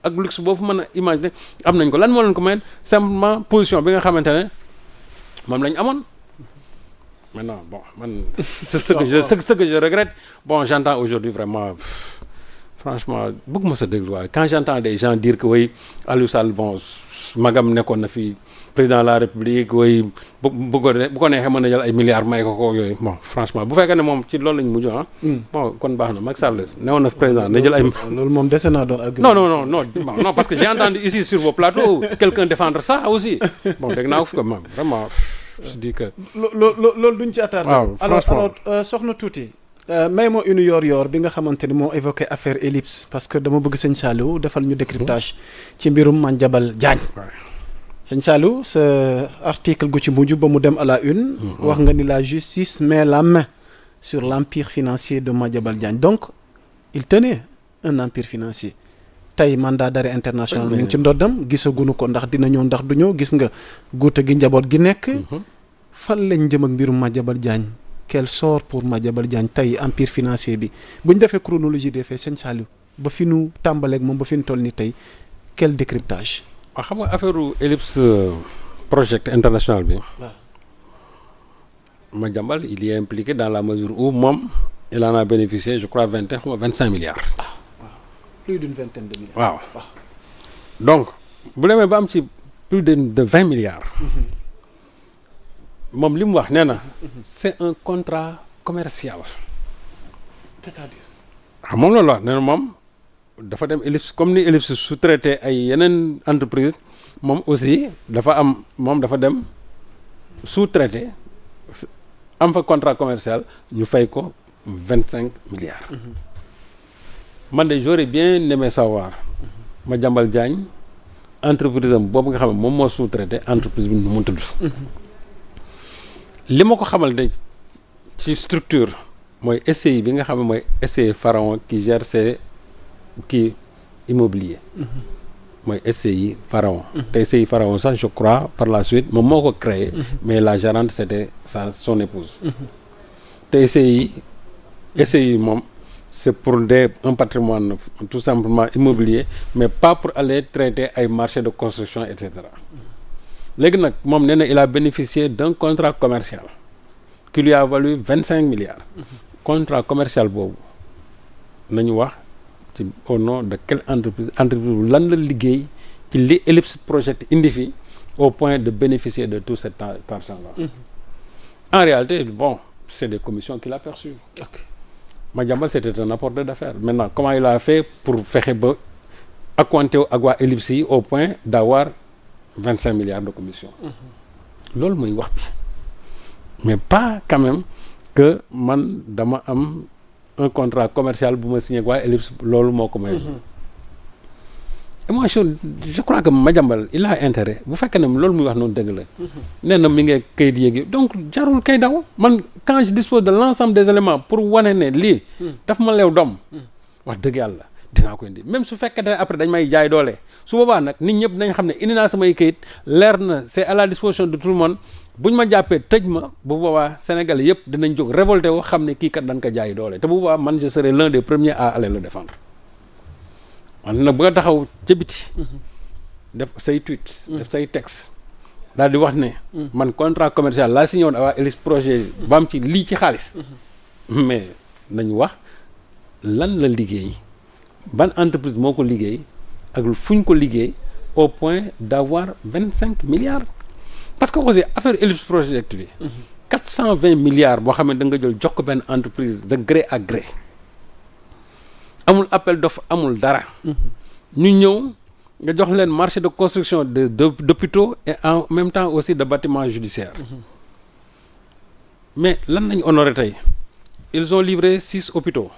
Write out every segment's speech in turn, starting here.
ak luxe boo fu mën a imaginer am nañ ko lan moo leen ko may simplement position bi nga xamante ne moom lañ amoon. Maintenant bon man c'est ce que je regrette bon j'entends aujourd'hui vraiment franchement bëgguma sa déglu waaye quand j'entends des gens dire que oui Aliou Sall bon magam nekkoon na fi président de la République oui bu ko neexee mën na jël ay milliards may ko yooyu bon franchement bu fekkee ne moom ci loolu lañu mujj bon kon baax na Macky Sall newoon na fi président na jël ay. loolu moom dese naa doon argument. non parce que j'ai entendu ici sur vos plateaux quelqu'un défendre ça aussi bon dégg naa ko fi ko même vraiment. je dis que loolu duñ ci attardé. waaw franchement alors soxna tuuti. may moo une yoor bi nga xamante ni moo évoqué affaire Ellipse parce que dama bëgg sëñ Saliou defal ñu décryptage ci mbirum Madiambal Diagne. sëñ Saliou sa article gu ci mujj ba mu dem à la une. wax nga ni la justice met la main sur l'empire financier de Madiambal Diagne donc il tenait un empire financier. tey mandat d'arrêt international mi ngi ci ndoddam gisaguñu ko ndax dina ñëw ndax du ñëw gis nga guute gi njaboot gi nekk. fan lañ jëm ak mbirum Madiambal Diagne. quel sort pour Madiambal Diagne tey empire financier bi bu ñu defee chronologie des faits sëñ Saliou ba fi nu tàmbaleeg moom ba fi nu toll ni tey quel décryptage. waaw xam nga affaire Ellipse project international bi. waaw Madiambal il y est impliqué dans la mesure où moom il en a bénéficié je crois 25 milliards. waaw plus d'une vingtaine de milliards. waaw donc bu demee ba am ci plus de 20 milliards. moom li mu wax nee na c'est un contrat commercial. c'est-à-dire. moom loolu wax nee na moom dafa dem Ellipse comme ni Ellipse sous-traité ay yeneen entreprise moom aussi dafa dem sous-traité am fa contrat commercial ñu fay ko 25 milliards. man de j'aurais bien aimé savoir Madiambal Diagne entreprise am boobu nga xam ne moom moo sous-traité entreprise bi nu mu tudd. li ma ko xamal de ci structure mooy SCI bi nga xam ne mooy SCI Pharaon qui gère ses kii immobilier. mooy SCI Pharaon. te SCI Pharaon sax je crois par la suite moom moo ko créé. mais la gérante c'était son épouse. te SCI moom c'est pour un patrimoine tout simplement immobilier mais pas pour aller traiter ay marché de construction et cetera. léegi nag moom nee na il a bénéficié d'un contrat commercial qui lui a valu 25 milliards. contrat commercial boobu nañu wax ci au nom de quelle entreprise lan la liggéey ci li Ellipse Project indi fi au point de bénéficier de tout cet argent-là. En réalité bon c'est des commissions qu'il a perçues. Madiambal c'était un apporteur d'affaires maintenant comment il a fait pour fexe ba accointer ak waa Ellipse yi au point d'avoir 25 milliards de commission. loolu mooy wax bi mais pas quand même que man dama am un contrat commercial bu ma signé ak waa Ellipse loolu moo ko may. et moi je crois que Madiambal il a intérêt bu fekkee ne loolu muy wax noonu dëgg la. nee na mi ngi kayit yéegi donc jarul kay daw man quand je dispose de l'ensemble des éléments pour wane ne lii. daf ma leew doom. wax dëgg yàlla dinaa ko indi même su fekkee ne après dañ may jaay doole. su boobaa nag nit ñëpp nañ xam ne indi naa samay kayit leer na c'est à la disposition de tout le monde bu ñu ma jàppee tëj ma bu boobaa Sénégalais yëpp dinañ jóg révolté wu xam ne kii kat dañ ko jaay doole te bu boobaa man je serai l'un des premiers à aller le défendre man nag bu nga taxaw ca biti def say tweet def say texte daal di wax ne man contrat commercial laa signé woon waa Ellipse projet ba am ci lii ci xaalis mais nañ wax lan la liggéey ban entreprise moo ko liggéey ak fu ñu ko liggéey au point d'avoir 25 milliards parce que aussi affaire Ellipse Project bi 420 milliards boo xam ne da nga jël jox ko benn entreprise de gré à gré amul appel d'offre amul dara ñu ñëw nga jox leen marché de construction d'hôpitaux et en même temps aussi de bâtiments judiciaires mais lan nañ honoré tey ils ont livré 6 hôpitaux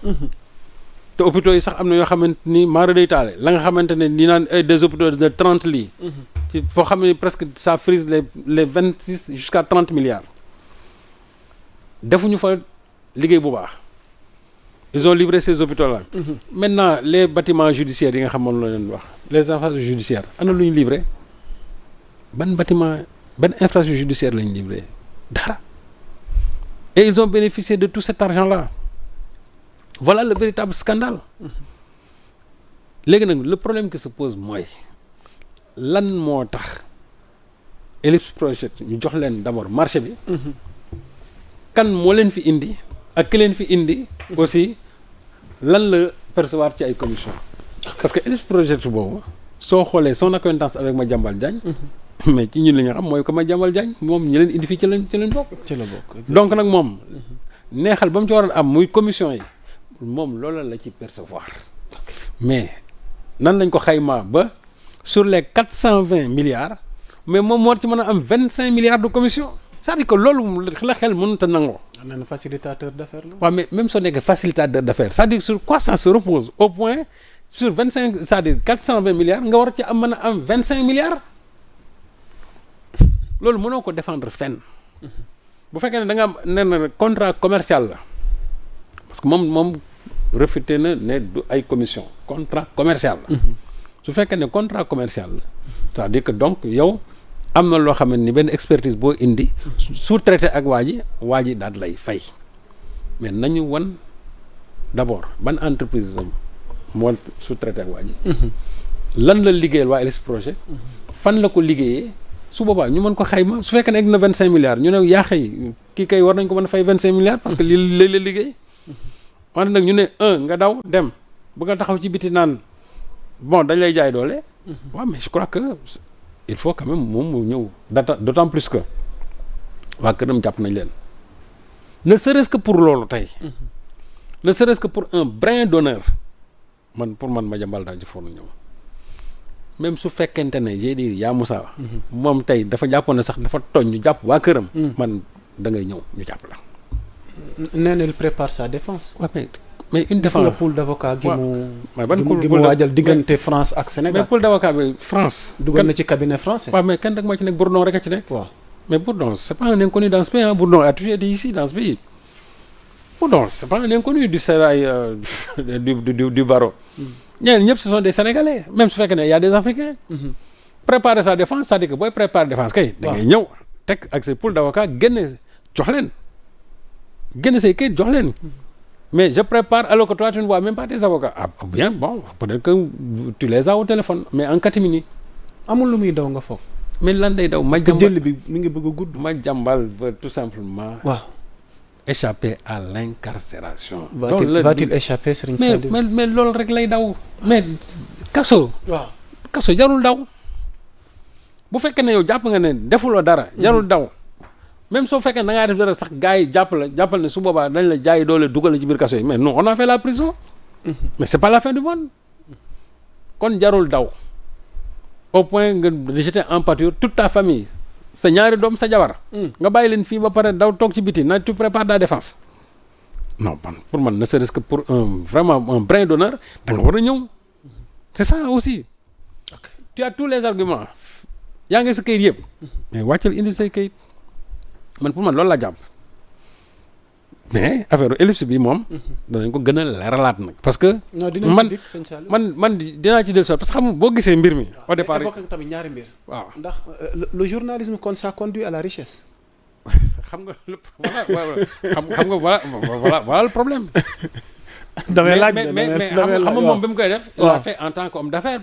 te hôpitaux yi sax am na yoo xamante ni maara day taale la nga xamante ne ni naan des hôpitaux de 30 lits ci foo xam ne presque ça frise les 26 jusqu'à 30 milliards defuñu fa liggéey bu baax ils ont livré ces hôpitaux là maintenant les bâtiments judiciaires yi nga xamoon la leen wax les infrastructures judiciaires ana lu ñu livré ban bâtiment ban infrastructure judiciaire lañu livré dara et ils ont bénéficié de tout cet argent là voilà le véritable scandale léegi nag le problème qui se pose mooy lan moo tax Ellipse Project ñu jox leen d'abord marché bi. kan moo leen fi indi ak ki leen fi indi. aussi lan la percevoir ci ay commission parce que Ellipse Project boobu soo xoolee son acquaintance avec Madiambal Diagne. mais ci ñun li nga xam mooy que Madiambal Diagne moom ñi leen indi fii ci leen bokk. ci la bokk donc nag moom neexal ba mu ci waroon am muy commission yi moom loolu la ci percevoir mais nan lañ ko xaymaa ba sur les 420 milliards mais moom moo ci mën a am 25 milliards de commission c'est-à-dire que loolu la xel mënut a nangoo. nee na facilitateur d'affaires la. waaw mais même soo nekkee facilitateur d'affaires c'est-à-dire sur quoi ça se repose au point sur 25 c'est-à-dire 420 milliards nga war ci am mën a am 25 milliards loolu mënoo ko défendre fenn. bu fekkee ne da nga am nee na contrat commercial la parce que moom réfuté na ne du ay commission contrat commercial la. su fekkee ne contrat commercial la c'est-à-dire que donc yow am na loo xam ne ni benn expertise boo indi. sous-traité ak waa ji daal lay fay mais nañu wan d'abord ban entreprise moo sous-traité ak waa ji. lan la liggéeyal waa Ellipse Project. fan la ko liggéeyee. su boobaa ñu mën ko xayma su fekkee ne egg na 25 milliards ñu ne yaa xëy kii kay war nañ ko mën a fay 25 milliards parce que lii la liggéey wante nag ñu ne nga daw dem bëgg nga taxaw ci biti naan bon dañ lay jaay doole. waaw mais je crois que il faut quand même moom mu ñëw d'autant plus que waa këram jàpp nañ leen ne serait-ce que pour loolu tey. ne serait-ce que pour un brin d'honneur pour man Madiambal daal ci foog ñëw. même su fekkente ne j'ai dit yaa Moussa. moom tey dafa jàppoon ne sax dafa tooñ ñu jàpp waa këram. man da ngay ñëw ñu jàpp la. nee na il prépare sa défense. waaw mais une défense la pool d'avocat gi mu. ban gi mu waajal diggante France ak Sénégal. mais pool d'avocat bi France. dugal na ci cabinet français. waaw mais kenn rek moo ci nekk Bourdon rek a ci nekk. waaw mais Bourdon c'est pas un inconnu dans ce pays Bourdon a toujours été ici dans ce pays. Bourdon c'est pas un inconnu du sérail du barreau. ñeneen ñëpp ce sont des Sénégalais même su fekkee ne y a des Africains. préparer sa défense c'est-à-dire que booy préparer défense kay. da ngay ñëw teg ak ses pool d'avocat génne jox leen génne say kayit jox leen. mais je prépare alors que toi tu ne vois même pas tes avocats bien bon peut-être que tu les as au téléphone mais en catimini. amul lu muy daw nga foog. mais lan day daw. parce que jël bi mi ngi bëgg a gudd. Madiambal veut tout simplement. waaw. échapper à l'incarcération. va-t-il échapper Serigne Saliou. mais loolu rek lay daw. mais kaso. waaw kaso jarul daw. bu fekkee ne yow jàpp nga ne defuloo dara. jarul daw même soo fekkee da ngaa def dara sax gars yi jàppal ne su boobaa dañ la jaay doole dugal ci biir kaso yi mais non on a fait la prison. mais c'est pas la fin du monde. kon jarul daw. au point nga rejeter en pâture toute ta famille. sa ñaari doom sa jabar. nga bàyyi leen fii ba pare daw toog ci biti na tu prépares ta défense. non pour man ne serait-ce que pour vraiment un brin d'honneur da nga war a ñëw. c'est ça aussi. tu as tous les arguments. yaa ngi sa kayit yëpp. mais wàccal indi say kayit. man pour man loolu laa jàpp. mais affaire Ellipse bi moom. danañ ko gën a leeralaat nag. parce que. man dinaa ci dellu parce que xam nga boo gisee mbir mi. au départ évoqué tamit ñaari mbir. waaw ndax le journalisme kon ça conduit à la richesse. xam nga xam nga voilà le problème. damay laaj mais xam nga moom bi mu koy def. il l'a fait en tant qu'homme d'affaires.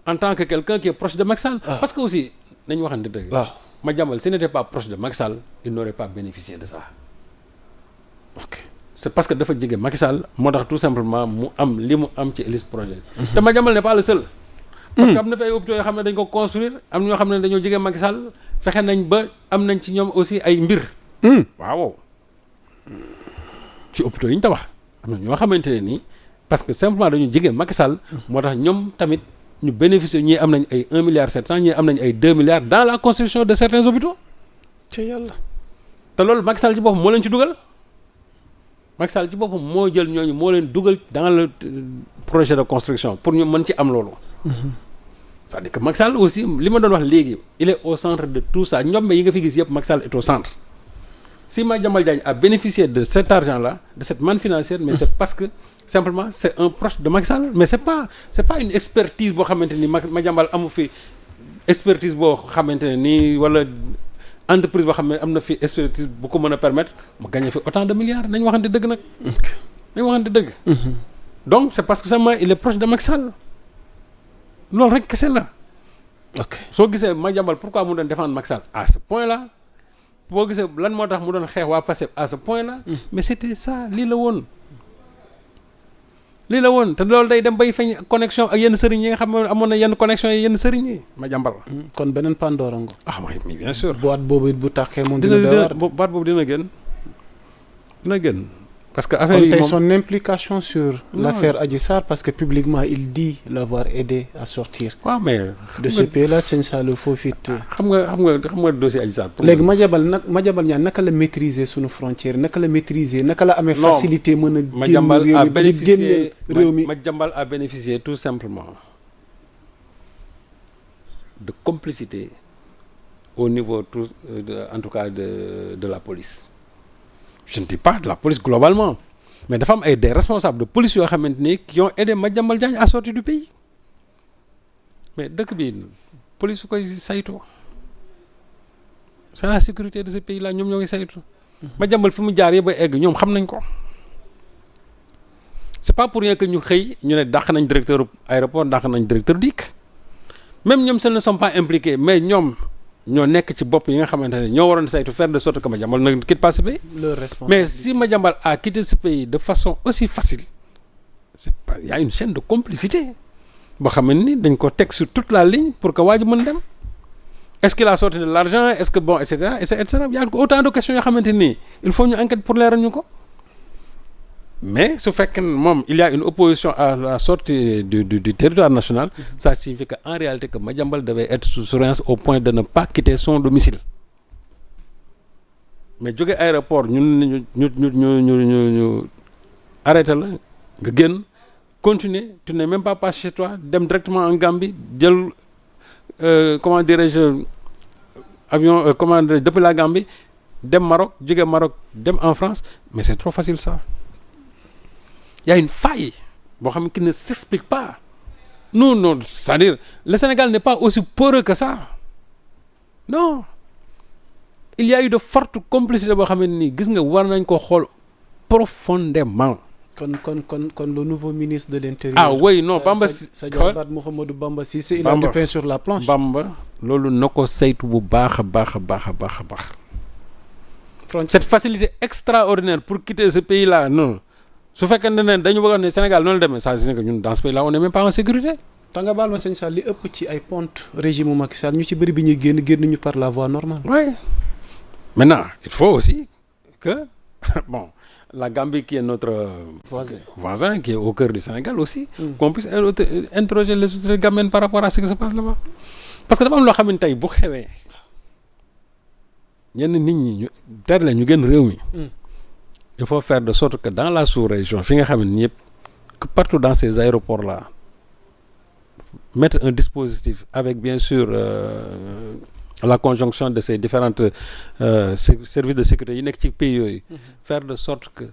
en tant que quelqu'un qui est proche de Macky Sall. parce que aussi nañu waxante dëgg. waaw Madiambal s'il n'était pas proche de Macky Sall il n'aurait pas bénéficié de ça. ok c'est parce que dafa jege Macky Sall moo tax tout simplement mu am li mu am ci Ellipse Project. te Madiambal n'est pas le seul. parce que am na fi ay hôpitaux yoo xam ne dañ ko construire am ñoo xam ne dañoo jege Macky Sall fexe nañ ba am nañ ci ñoom aussi ay mbir. waaw ci hôpitaux yi ñu tabax am na ñoo xamante ne nii parce que simplement dañu jege Macky Sall. moo tax ñoom tamit ñu bénéficier ñii am nañ ay 1,7 milliard ñii am nañ ay 2 milliards dans la construction de certains hôpitaux. ci yàlla. te loolu Macky Sall ci boppam moo leen ci dugal. Macky Sall ci boppam moo jël ñooñu moo leen dugal dans le projet de construction pour ñu mën ci am loolu. c'est-à-dire que Macky Sall aussi li ma doon wax léegi il est au centre de tout ça ñoom yi nga fi gis yëpp Macky Sall est au centre. si Madiambal Diagne a bénéficié de cet argent-là de cette manne financière mais c'est parce que simplement c'est un proche de Macky Sall mais c'est pas une expertise boo xamante ni Madiambal amu fi expertise boo xamante ne nii wala. entreprise boo xam ne am na fi expertise bu ko mën a permettre mu gagner fi autant de milliards nañ waxante dëgg nag. nañ waxante dëgg. donc c'est parce que seulement il est proche de Macky Sall. loolu rek kese la. ok soo gisee Madiambal pourquoi mu doon défendre Macky Sall à ce point là boo gisee lan moo tax mu doon xeex waa Pastef à ce point là. mais c'était ça lii la woon. lii la woon te loolu day dem bay feeñ connexion ak yenn sëriñ yi nga xam ne amoon na yenn connexion yi yenn sëriñ yi Madiambal. kon beneen Pandora ngo. oui bien sûr. boîte boobu it bu tàkkee moom dina doy waar. boîte boobu dina gën. parce que affaire yi moom moom son implication sur l'affaire Adji Sarr parce que publiquement il dit l'avoir aidé à sortir. waaw mais de ce pays-là sëñ Saliou foofu it. xam nga dossier Adji Sarr. léegi Madiambal ñaan naka la maîtriser sunu frontière naka la maîtriser naka la amee. facilité mën a génn réew mi ba di génne réew mi. Madiambal a bénéficié tout simplement de complicité au niveau en tout cas de la police. Je ne dis pas de la police globalement mais dafa am des responsables de police yoo xamante ni qui ont aidé Madiambal Diagne à sortir du pays mais dëkk bi police su koy saytu c'est la sécurité de ce pays là ñoom ñoo ngi saytu. Madiambal fi mu jaar yëpp ba egg ñoom xam nañ ko. c'est pas pour rien que ñu xëy ñu ne dàq nañ directeur aéroport dàq nañ directeur DIC même ñoom ne sont pas impliqués mais ñoom. ñoo nekk ci bopp yi nga xamante ne ñoo waroon saytu faire de sorte que Madiambal ne quitte pas ce pays. Mais si Madiambal a quitté ce pays de façon aussi facile c'est pas il y a une chaîne de complicité boo xam ne ni dañ ko teg sur toute la ligne pour que waa ji mën dem est-ce qu'il a sorti de l'argent est-ce que bon et cetera et cetera il y a autant de questions yoo xamante nii il faut ñu enquête pour leeral ñu ko mais su fekkee moom il y a une opposition à la sortie du territoire national ça signifie que en réalité que Madiambal devait être sous surveillance au point de ne pas quitter son domicile mais jóge aéroport ñu arrêté la nga génn continuer tu n'es même pas passé chez toi dem directement en Gambie jël comment dirais-je avion depuis la Gambie dem Maroc jóge Maroc dem en France mais c'est trop facile ça. Il y a une faille boo xam ne qui ne s'explique pas non c'est-à-dire le Sénégal n'est pas aussi poreux que ça non il y a eu de fortes complicités boo xam ne nii gis nga war nañ ko xool profondément. kon le nouveau ministre de l'Intérieur. Oui non Bamba sa jarbaat Mouhamadou Bamba Cissé il a du pain sur la planche. Bamba loolu na ko saytu bu baax a baax. Cette facilité extraordinaire pour quitter ce pays-là non. su fekkee ne dañu bëggoon ne Sénégal noonu la demee ça c'est que ñun dans ce pays là on n'est même pas en sécurité. ta nga baal ma sëñ Sall li ëpp ci ay ponte régime mu Macky Sall ñu ci bëri bi ñuy génn ñu par la voie normale. oui maintenant il faut aussi que bon la Gambie qui est notre voisin qui est au cœur du Sénégal aussi. qu'on puisse interroger les autorités gambiennes par rapport à ce qui se passe là-bas. parce que dafa am loo xam ne tey bu xewee ñenn nit ñi ñu tere la ñu génn réew mi. Il faut faire de sorte que dans la sous-région fi nga xam ne yëpp que partout dans ces aéroports là mettre un dispositif avec bien sûr la conjonction de ces différentes services de sécurité yi nekk ci pays yooyu. faire de sorte que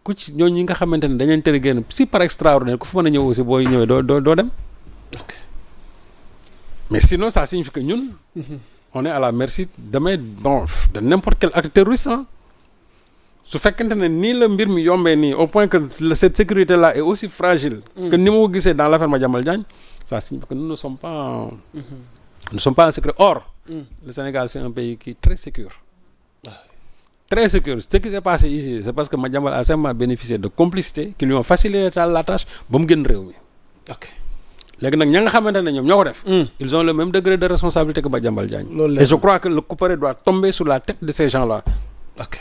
ku ci ñooñu ñi nga xamante ne dañ leen tere génn si par extraordinaire ku fa mën a ñëw aussi booy ñëwee doo dem. mais sinon ça signifie que ñun. on est à la merci demain de n'importe quel acte terroriste. su fekkente ne nii la mbir mi yombee nii au point que cette sécurité là est aussi fragile. que ni ma ko gisee dans l'affaire Madiambal Diagne ça signifie que nous ne sommes pas en sécurité. Or le Sénégal c'est un pays qui est très sécure. Très sécure. Ce qui s'est passé ici c'est parce que Madiambal a simplement bénéficié de complicité qui lui ont facilité la tâche ba mu génn réew mi. ok léegi nag ña nga xamante ne ñoom ñoo ko def. ils ont le même degré de responsabilité que Madiambal Diagne. et je crois que le couperet doit tomber sur la tête de ces gens là. ok.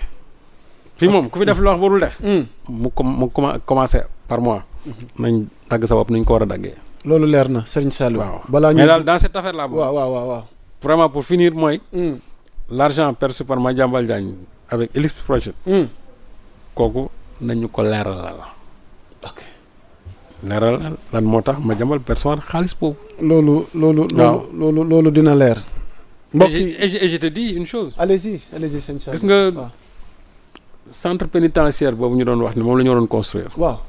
fii moom ku fi def loo wax warul def. mu commencé par moi. nañ dagg sa bopp nañ ko war a daggee. loolu leer na Serigne Saliou. waaw balaa ñu mais daal dans cette affaire là. waaw. vraiment pour finir mooy. l'argent perçu par Madiambal Diagne avec Ellipse Project. kooku nañu ko leeralal. ok leeralal lan moo tax Madiambal percevoir xaalis boobu. loolu dina leer. mbokk yi et je te dis une chose. allez-y Serigne Saliou. gis nga. centre pénitentiaire boobu ñu doon wax ne moom la ñu waroon construire. waaw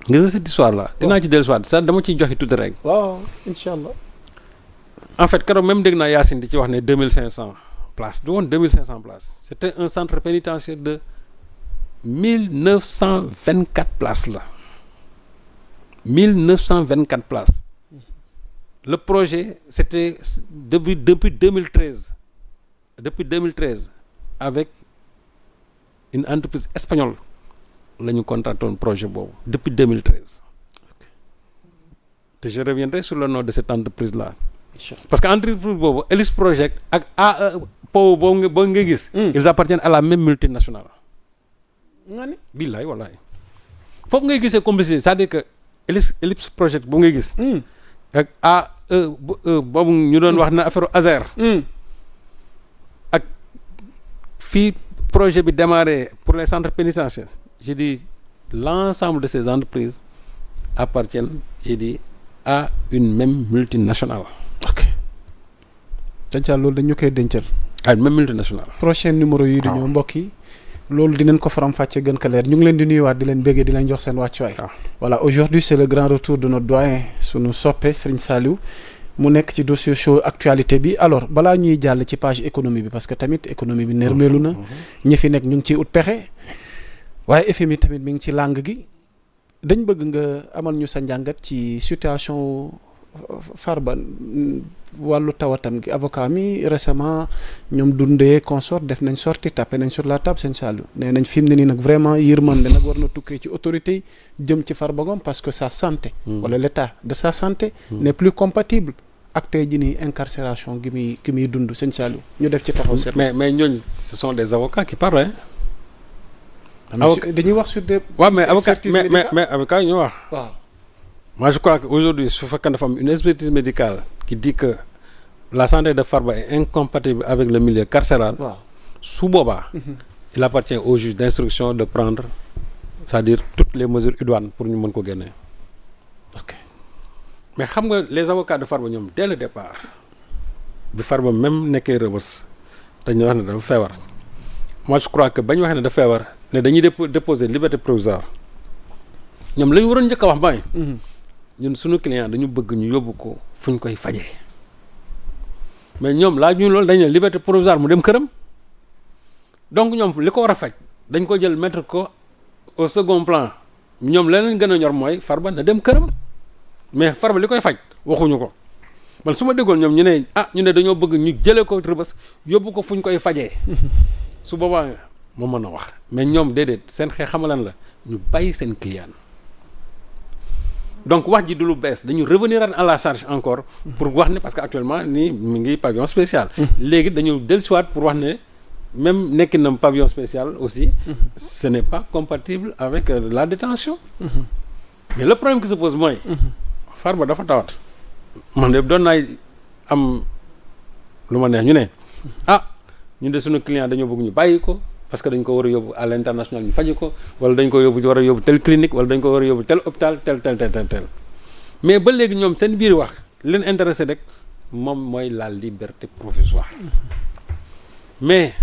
gis nga cette histoire là. dinaa ci dellusiwaat sax dama ciy joxe tuuti rek. waaw incha allah. en fait keroog même dégg naa Yacine di ci wax ne 2500 places du woon 2500 places c'était un centre pénitentiaire de 1924 places la 1924 places le projet c'était depuis 2013 avec une entreprise espagnole la ñu contracté woon projet boobu depuis 2013 te je reviendrai sur le nom de cette entreprise là parce que entreprise boobu Elis Project ak AE PO boobu nga gis. ils appartiennent à la même multinationale. nga ni billaay wallaay foofu ngay gisee complicité c'est-à-dire que Elis Project boobu ngay gis. ak AE boobu ñu doon wax na affaire Azer. ak fii projet bi démarré pour les centres pénitentiaires j'ai dit l'ensemble de ces entreprises appartiennent j'ai dit à une même multinationale. ok dencal loolu dañu koy dencal. à une même multinationale. prochain numéro yi di ñëw mbokk yi loolu dinañ ko faram-fàccee gën ko leer ñu ngi leen di nuyuwaat di leen béggee di leen jox seen wàccuwaay. voilà aujourd'hui c'est le grand retour de notre doyen sunu soppe Serigne Saliou mu nekk ci dossier show actualité bi alors balaa ñuy jàll ci page économie bi parce que tamit économie bi nërmeelu na ñi fi nekk ñu ngi ciy ut pexe waaye FMI tamit mi ngi ci langue gi dañ bëgg nga amal ñu sa njàngat ci situation Farba wàllu tawatam gi avocat mi récemment ñoom dundee consort def nañ sorti tapé nañ sur la table Serigne Saliou nee nañ fi mu ne nii nag vraiment yërmande nag war na tukkee ci autorité yi jëm ci Farba Ngom parce que sa santé wala l'état de sa santé n'est plus compatible ak tey jii nii incarcération gi muy dund Serigne Saliou ñu def ci taxaw seet mais ñooñu ce sont des avocats qui parlent dañuy wax sur des mais avocat ñu wax waaw moi je crois que aujourd'hui su fekkee dafa am une expertise médicale qui dit que la santé de Farba est incompatible avec le milieu carcéral. waaw su boobaa. il appartient au juge d'instruction de prendre c'est-à-dire toutes les mesures idoines pour ñu mën ko génne. ok mais xam nga les avocats de Farba ñoom dès le départ bi Farba même nekkee Rebeuss dañuy wax ne dafa feebar moi je crois que ba ñu waxee ne dafa feebar ne dañuy déposer liberté provisoire ñoom la ñu waroon njëkk a wax mooy. ñun suñu client dañu bëgg ñu yóbbu ko fu ñu koy fajee mais ñoom laaj ñu loolu dañu ne liberté provisoire mu dem këram donc ñoom li ko war a faj dañ ko jël mettre ko au second plan ñoom leneen gën a ñor mooy Farba na dem këram mais Farba li koy faj waxuñu ko man su ma déggoon ñoom ñu ne dañoo bëgg ñu jëlee ko Rebeuss yóbbu ko fu ñu koy fajee su boobaa moo mën a wax mais ñoom déedéet seen xeex xamalan la ñu bàyyi seen client donc wax ji du lu bees dañu revenir à la charge encore pour wax ne parce que actuellement nii mi ngi pavillon spécial léegi dañu dellusiwaat pour wax ne même nekki na pavillon spécial aussi ce n'est pas compatible avec la détention mais le problème qui se pose mooy Farba dafa tawat man de doon naay am lu ma neex ñu ne ñu de suñu client dañoo bëgg ñu bàyyi ko parce que dañ ko war a yóbbu à l'international ñu faji ko wala dañ ko war a yóbbu tel clinique wala dañ ko war a yóbbu tel hôpital tel mais ba léegi ñoom seen biir wax leen intéressé rek moom mooy la liberté provisoire mais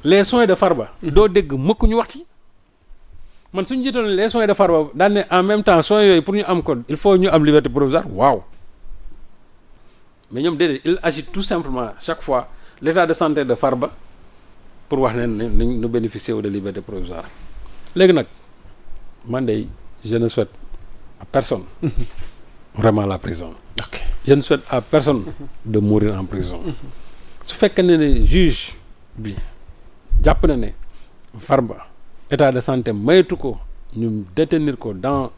les soins de Farba doo dégg mukk ñu wax ci man suñu jiitoon les soins de Farba daan ne en même temps soins yooyu pour ñu am ko il faut ñu am liberté provisoire waaw mais ñoom déedéet il agit tout simplement chaque fois l'état de santé de Farba pour wax ne ñu bénéficier de liberté provisoire léegi nag man de je ne souhaite à personne vraiment la prison. ok je ne souhaite à personne de mourir en prison. su fekkee ne juge bi jàpp na ne Farba état de santé maytu ko ñu détenir ko dans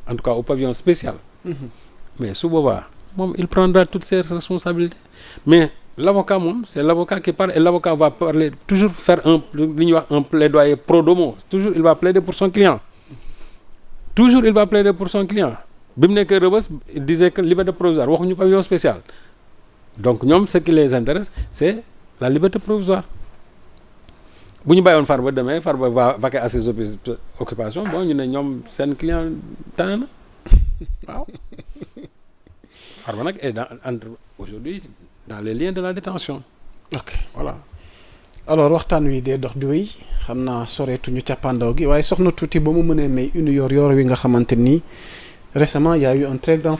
en tout cas au pavillon spécial. mais su boobaa moom il prendra toutes ses responsabilités mais l'avocat moom c'est l'avocat qui parle et l'avocat va parler toujours faire li ñuy wax un plaidoyer pro domo toujours il va plaider pour son client bi mu nekkee Rebeuss il disait que liberté provisoire waxuñu pavillon spécial donc ñoom ce qui les intéresse c'est la liberté provisoire bu ñu bàyyoon Farba demain Farba va vaquer à ses occupations bon ñu ne ñoom seen client tane na waaw Farba nag est entre aujourd'hui dans les liens de la détention. ok voilà. alors waxtaan wi dee dox di wéy xam naa soreetuñu cappaandaw gi waaye soxna tuuti ba mu mënee may une yor wi nga xamante ni récemment il y a eu un très grand